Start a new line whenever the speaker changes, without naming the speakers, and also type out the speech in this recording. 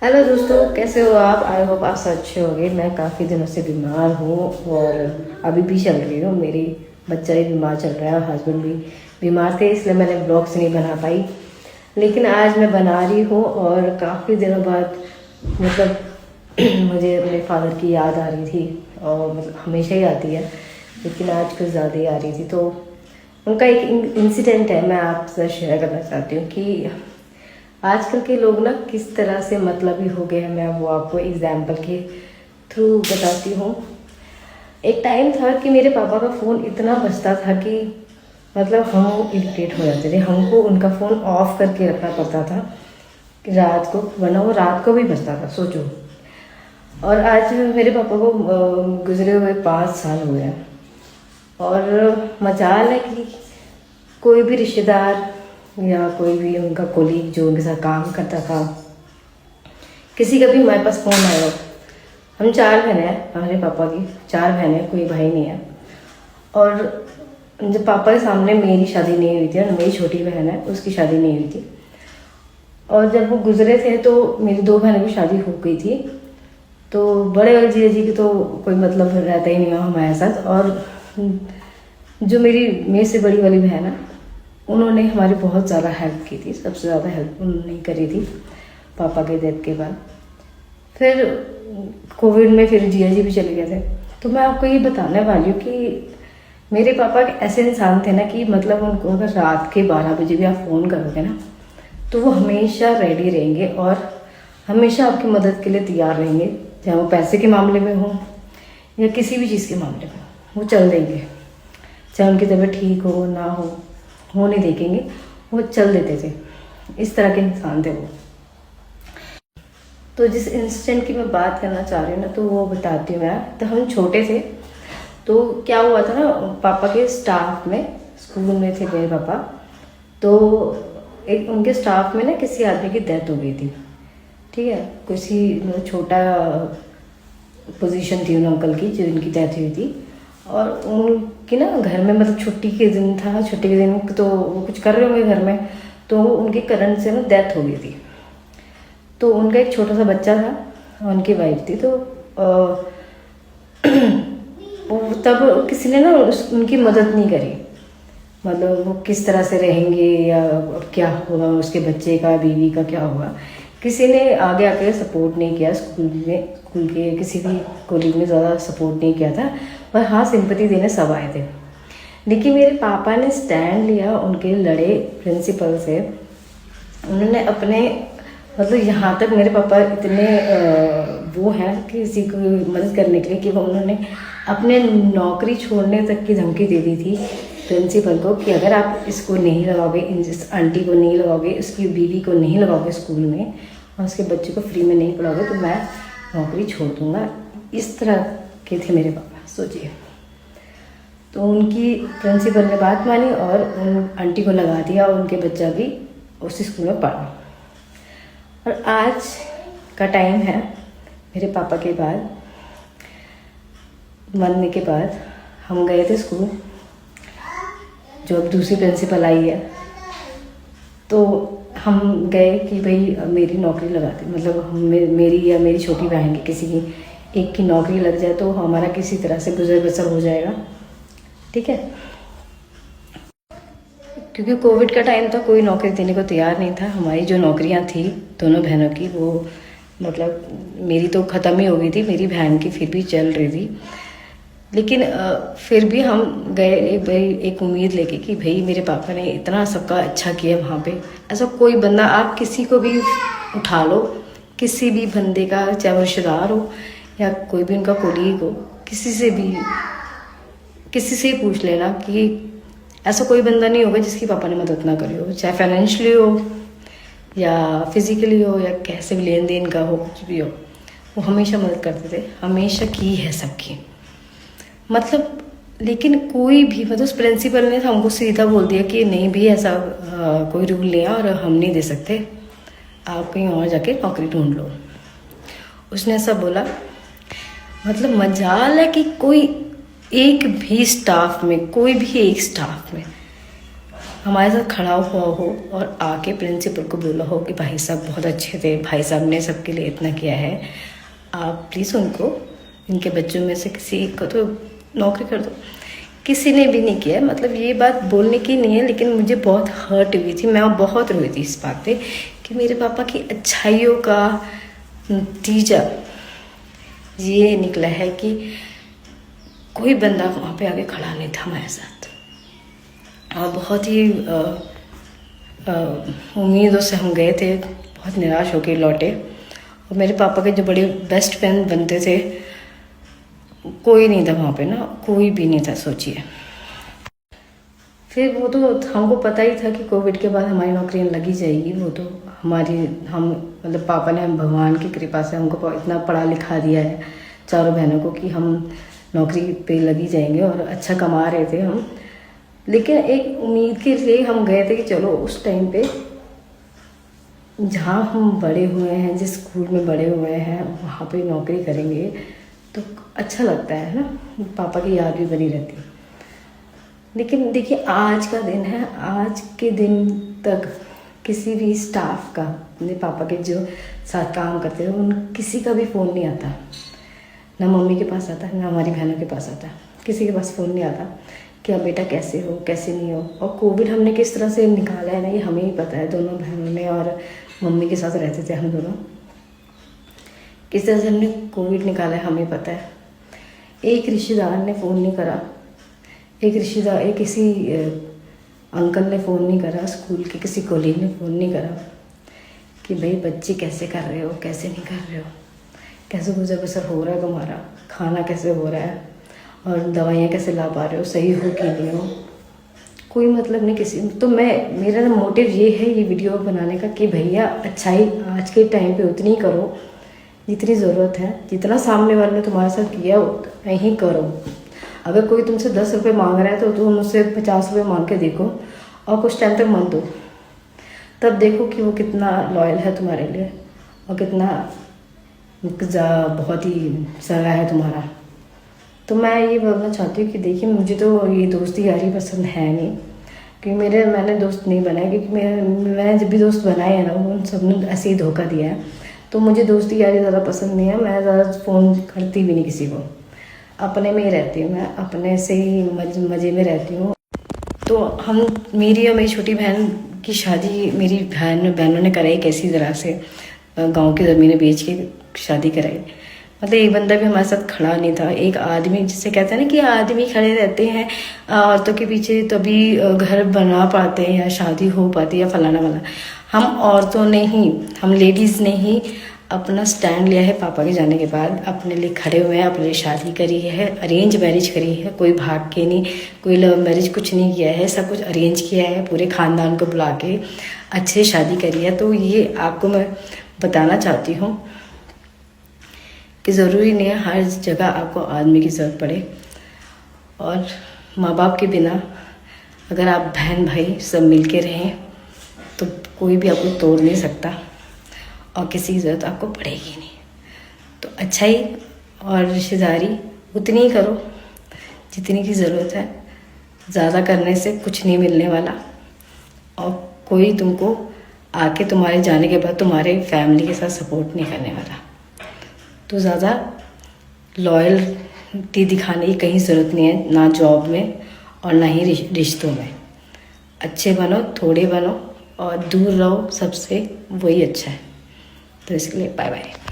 Hello दोस्तों, कैसे हो आप? आई होप आप सब अच्छे होंगे। मैं काफ़ी दिनों से बीमार हूँ और अभी भी चल रही हूँ। मेरी बच्चा भी बीमार चल रहा है, हस्बैंड भी बीमार थे, इसलिए मैंने ब्लॉग्स नहीं बना पाई। लेकिन आज मैं बना रही हूँ और काफ़ी दिनों बाद मतलब मुझे अपने फादर की याद आ रही थी, और मतलब हमेशा ही आती है, लेकिन आज कुछ ज़्यादा ही आ रही थी। तो उनका एक इंसिडेंट है, मैं आपसे शेयर करना चाहती हूँ कि आजकल के लोग ना किस तरह से मतलबी हो गए हैं। मैं वो आपको एग्जाम्पल के थ्रू बताती हूँ। एक टाइम था कि मेरे पापा का फ़ोन इतना बजता था कि मतलब हम इरिटेट हो जाते थे। हमको उनका फ़ोन ऑफ करके रखना पड़ता था कि रात को, वरना वो रात को भी बजता था, सोचो। और आज मेरे पापा को गुजरे हुए 5 साल हुए हैं, और मजाल है कि कोई भी रिश्तेदार या कोई भी उनका कोलीग जो उनके साथ काम करता था, किसी का भी हमारे पास फ़ोन आया। हम 4 बहन हैं, हमारे पापा की 4 बहनें, कोई भाई नहीं है। और जब पापा के सामने मेरी शादी नहीं हुई थी और मेरी छोटी बहन है, उसकी शादी नहीं हुई थी। और जब वो गुजरे थे तो मेरी 2 बहनों की शादी हो गई थी। तो बड़े वाले जीजा जी की तो कोई मतलब रहता ही नहीं है हमारे साथ। और जो मेरे से बड़ी वाली बहन है, उन्होंने हमारी बहुत ज़्यादा हेल्प की थी। सबसे ज़्यादा हेल्प उन्होंने करी थी पापा के डेथ के बाद। फिर कोविड में फिर जिया जी भी चले गए थे। तो मैं आपको ये बताने वाली हूँ कि मेरे पापा ऐसे इंसान थे ना कि मतलब उनको अगर रात के 12 बजे भी आप फ़ोन करोगे ना, तो वो हमेशा रेडी रहेंगे और हमेशा आपकी मदद के लिए तैयार रहेंगे। चाहे वो पैसे के मामले में हो या किसी भी चीज़ के मामले में, वो चल देंगे। चाहे उनकी तबीयत ठीक हो ना हो नहीं देखेंगे, वो चल देते थे। इस तरह के इंसान थे वो। तो जिस इंसिडेंट की मैं बात करना चाह रही हूँ ना, तो वो बताती हूँ मैं। तो हम छोटे थे, तो क्या हुआ था ना, पापा के स्टाफ में, स्कूल में थे मेरे पापा, तो एक उनके स्टाफ में ना किसी आदमी की डेथ हो गई थी। ठीक है, किसी मतलब छोटा पोजीशन थी उन अंकल की, जो इनकी डेथ हुई थी। और उनकी ना घर में मतलब छुट्टी के दिन था, छुट्टी के दिन तो वो कुछ कर रहे होंगे घर में, तो उनके करंट से ना डेथ हो गई थी। तो उनका एक छोटा सा बच्चा था, उनकी वाइफ थी। तो तब किसी ने ना उनकी मदद नहीं करी। मतलब वो किस तरह से रहेंगे या अब क्या होगा, उसके बच्चे का, बीवी का क्या होगा, किसी ने आगे आके सपोर्ट नहीं किया। स्कूल के किसी भी कोलीग ने ज़्यादा सपोर्ट नहीं किया था, पर हाँ सिंपैथी देने सब आए थे। लेकिन मेरे पापा ने स्टैंड लिया, उनके लड़े प्रिंसिपल से। उन्होंने अपने मतलब यहाँ तक मेरे पापा इतने वो हैं किसी को मदद करने के लिए कि वो उन्होंने अपने नौकरी छोड़ने तक की धमकी दे दी थी प्रिंसिपल को कि अगर आप इसको नहीं लगाओगे, इस आंटी को नहीं लगाओगे, उसकी बीवी को नहीं लगाओगे स्कूल में, और उसके बच्चे को फ्री में नहीं पढ़ाओगे, तो मैं नौकरी छोड़ दूँगा। इस तरह के थे मेरे पापा, सोचिए। तो उनकी प्रिंसिपल ने बात मानी और उन आंटी को लगा दिया, और उनके बच्चा भी उसी स्कूल में पढ़ा। और आज का टाइम है, मेरे पापा के बाद मरने के बाद हम गए थे स्कूल, जो अब दूसरी प्रिंसिपल आई है। तो हम गए कि भाई मेरी नौकरी लगा दे, मतलब मेरी या मेरी छोटी बहन की किसी की एक की नौकरी लग जाए तो हमारा किसी तरह से गुजर बसर हो जाएगा। ठीक है, क्योंकि कोविड का टाइम था, कोई नौकरी देने को तैयार नहीं था। हमारी जो नौकरियां थी दोनों बहनों की, वो मतलब मेरी तो ख़त्म ही हो गई थी, मेरी बहन की फिर भी चल रही थी। लेकिन फिर भी हम गए एक उम्मीद लेके कि भाई मेरे पापा ने इतना सबका अच्छा किया वहाँ पे। ऐसा कोई बंदा, आप किसी को भी उठा लो, किसी भी बंदे का, चाहे वो रिश्तेदार हो या कोई भी उनका कोलीग हो, किसी से ही पूछ लेना कि ऐसा कोई बंदा नहीं होगा जिसकी पापा ने मदद ना करी हो, चाहे फाइनेंशियली हो या फिजिकली हो या कैसे भी लेन देन का हो, कुछ भी हो, वो हमेशा मदद करते थे, हमेशा की है सबकी। मतलब लेकिन कोई भी, मतलब उस प्रिंसिपल ने हमको सीधा बोल दिया कि नहीं भी ऐसा कोई रूल नहीं है और हम नहीं दे सकते, आप कहीं और जाके नौकरी ढूंढ लो। उसने ऐसा बोला। मतलब मजाल है कि कोई एक भी स्टाफ में, कोई भी एक स्टाफ में हमारे साथ खड़ा हुआ हो और आके प्रिंसिपल को बोला हो कि भाई साहब बहुत अच्छे थे, भाई साहब ने सबके लिए इतना किया है, आप प्लीज़ उनको, इनके बच्चों में से किसी एक को तो नौकरी कर दो। किसी ने भी नहीं किया। मतलब ये बात बोलने की नहीं है, लेकिन मुझे बहुत हर्ट हुई थी, मैं बहुत रोई थी इस बात पे कि मेरे पापा की अच्छाइयों का नतीजा ये निकला है कि कोई बंदा वहाँ पे आगे खड़ा नहीं था हमारे साथ। और बहुत ही उम्मीदों से हम गए थे, बहुत निराश होकर लौटे। और मेरे पापा के जो बड़े बेस्ट फ्रेंड बनते थे, कोई नहीं था वहाँ पे ना, कोई भी नहीं था, सोचिए। फिर वो तो हमको पता ही था कि कोविड के बाद हमारी नौकरियाँ लगी जाएगी। वो तो हम मतलब पापा ने, हम भगवान की कृपा से हमको इतना पढ़ा लिखा दिया है चारों बहनों को कि हम नौकरी पे लगी जाएंगे और अच्छा कमा रहे थे हम। लेकिन एक उम्मीद के लिए हम गए थे कि चलो उस टाइम पे जहाँ हम बड़े हुए हैं, जिस स्कूल में बड़े हुए हैं, वहाँ पे नौकरी करेंगे तो अच्छा लगता है ना, पापा की याद भी बनी रहती है। लेकिन देखिए आज का दिन है, आज के दिन तक किसी भी स्टाफ का, अपने पापा के जो साथ काम करते हैं उन किसी का भी फ़ोन नहीं आता, ना मम्मी के पास आता है, ना हमारी बहनों के पास आता, किसी के पास फ़ोन नहीं आता कि अब बेटा कैसे हो, कैसे नहीं हो। और कोविड हमने किस तरह से निकाला है ना, ये हमें ही पता है। दोनों बहनों ने और मम्मी के साथ रहते थे हम दोनों, किस तरह से हमने कोविड निकाला है हमें पता है। एक रिश्तेदार ने फ़ोन नहीं करा, एक किसी अंकल ने फ़ोन नहीं करा, स्कूल के किसी कॉलेज ने फ़ोन नहीं करा कि भाई बच्चे कैसे कर रहे हो, कैसे नहीं कर रहे हो, कैसे गुजर बसर हो रहा है तुम्हारा, खाना कैसे हो रहा है और दवाइयाँ कैसे ला पा रहे हो, सही हो कि नहीं हो। कोई मतलब नहीं किसी। तो मेरा मोटिव ये है ये वीडियो बनाने का कि भैया अच्छाई आज के टाइम पे उतनी करो जितनी ज़रूरत है, जितना सामने वाले ने तुम्हारे साथ किया उतना ही करो। अगर कोई तुमसे 10 रुपये मांग रहा है तो तुम उससे 50 रुपये मांग के देखो और कुछ टाइम तक मत दो, तब देखो कि वो कितना लॉयल है तुम्हारे लिए और कितना बहुत ही सगा है तुम्हारा। तो मैं ये बोलना चाहती हूँ कि देखिए मुझे तो ये दोस्ती यारी पसंद है नहीं, क्योंकि मैंने दोस्त नहीं बनाया, क्योंकि मैंने जब भी दोस्त बनाए हैं ना उन सब ने ऐसे ही धोखा दिया है। तो मुझे दोस्ती यारी ज़्यादा पसंद नहीं है, मैं ज़्यादा फ़ोन करती भी नहीं किसी को, अपने में ही रहती हूँ, मैं अपने से ही मज़े में रहती हूँ। तो मेरी और मेरी छोटी बहन की शादी मेरी बहनों ने कराई कैसी तरह से, गांव की ज़मीनें बेच के शादी कराई। मतलब एक बंदा भी हमारे साथ खड़ा नहीं था, एक आदमी, जिसे कहते हैं ना कि आदमी खड़े रहते हैं औरतों के पीछे तभी घर बना पाते हैं या शादी हो पाती है या फलाना वाला। हम औरतों ने ही, हम लेडीज़ ने ही अपना स्टैंड लिया है पापा के जाने के बाद, अपने लिए खड़े हुए हैं, अपने लिए शादी करी है, अरेंज मैरिज करी है, कोई भाग के नहीं, कोई लव मैरिज कुछ नहीं किया है, सब कुछ अरेंज किया है, पूरे ख़ानदान को बुला के अच्छे शादी करी है। तो ये आपको मैं बताना चाहती हूँ कि ज़रूरी नहीं है हर जगह आपको आदमी की ज़रूरत पड़े, और माँ बाप के बिना अगर आप बहन भाई सब मिल के रहें तो कोई भी आपको तोड़ नहीं सकता और किसी की ज़रूरत आपको पड़ेगी नहीं। तो अच्छाई और रिश्तेदारी उतनी ही करो जितनी की ज़रूरत है, ज़्यादा करने से कुछ नहीं मिलने वाला और कोई तुमको आके तुम्हारे जाने के बाद तुम्हारे फैमिली के साथ सपोर्ट नहीं करने वाला। तो ज़्यादा लॉयल्टी दिखाने की कहीं ज़रूरत नहीं है, ना जॉब में और ना ही रिश्तों में। अच्छे बनो, थोड़े बनो और दूर रहो सबसे, वही अच्छा है। तो इसके लिए बाय बाय।